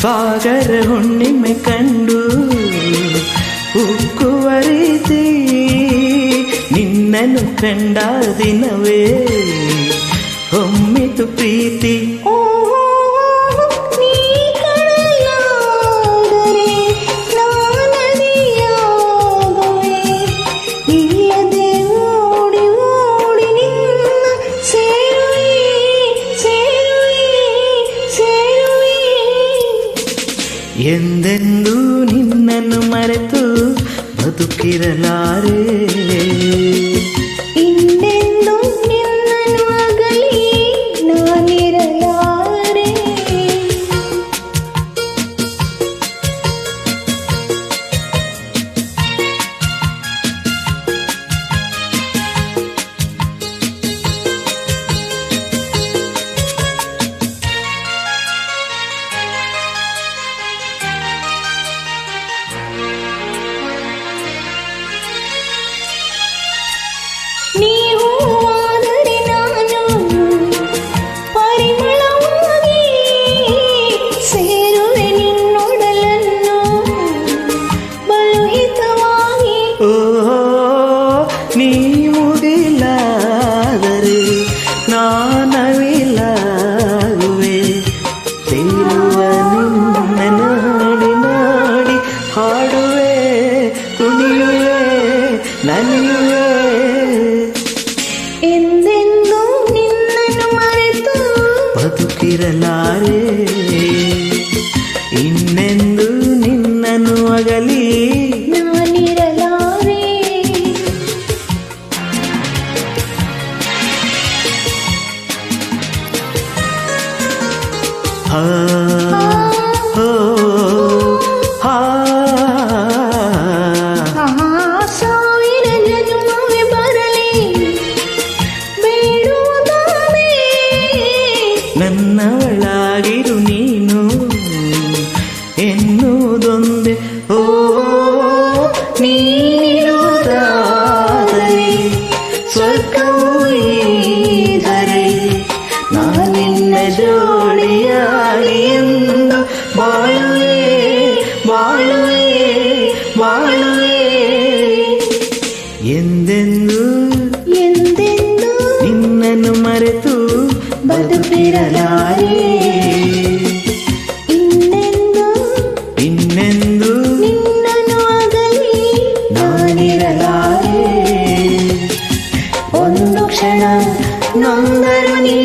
ಸಾಗರ ಹುಣ್ಣಿಮೆ ಕಂಡು ಉಕ್ಕುವ ರೀತಿ ನಿನ್ನನ್ನು ಕಂಡ ದಿನವೇ ಹೊಮ್ಮಿತು ಪ್ರೀತಿ. ಎಂದೆಂದೂ ನಿನ್ನನ್ನು ಮರೆತು ಬದುಕಿರಲಾರೆ, ಇನ್ನೆಂದೂ ನಿನ್ನನ್ನು ಅಗಲಿ ನಾನಿರಲಾರೆ. ನೀವು ಆದರೆ ನಾನು ಪರಿಮಳವಾಗಿ ಸೇರುವೆ ನಿನ್ನೊಡಲನ್ನು ಬಲುಹಿತವಾಗಿ. ಓ ನೀ ಮುಗಿಲಾದರೆ ನಾನವಿಲಾಗುವೆ, ಸೇರುವ ನಿನ್ನ ನೋಡಿ ನೋಡಿ ಹಾಡುವೆ, ಕುಣಿಯುವೆ, ನಲಿಯುವೆ. ಎಂದೆಂದೂ ನಿನ್ನನ್ನು ಮರೆತು ಬದುಕಿರಲಾರೆ, ಇನ್ನೆಂದು ನಿನ್ನನ್ನು ಅಗಲಿ ನಾನಿರಲಾರೆ. ಹಾ ಹೋ ಹಾ. ಸಾವಿರ ಜನ್ಮವೇ ಬರಲಿ ಬೇಡುವುದಾನೆ, ನನ್ನವಳಾಗಿರು ನೀನು ಎನ್ನುವುದೊಂದೇ. ಓ ನೀನಿರುವುದಾದರೆ ಸ್ವರ್ಗವೂ ಈದರೆ ನಾನಿನ್ನ ಜೋಡಿಯಾಗಿ ಎಂದು ಬಾಳುವೆ ಬಾಳುವೆ ಬಾಳುವೆ. ಎಂದೆಂದೂ ಎಂದೆಂದೂ ನಿನ್ನನ್ನು ಮರೆತು ಬದುಕಿರಲಾರೆ, ಇನ್ನೆಂದೂ ಇನ್ನೆಂದು ನಿನ್ನನ್ನು ಅಗಲಿ ನಾನಿರಲಾರೆ. ಒಂದು ಕ್ಷಣ ನೊಂದರು ನೀ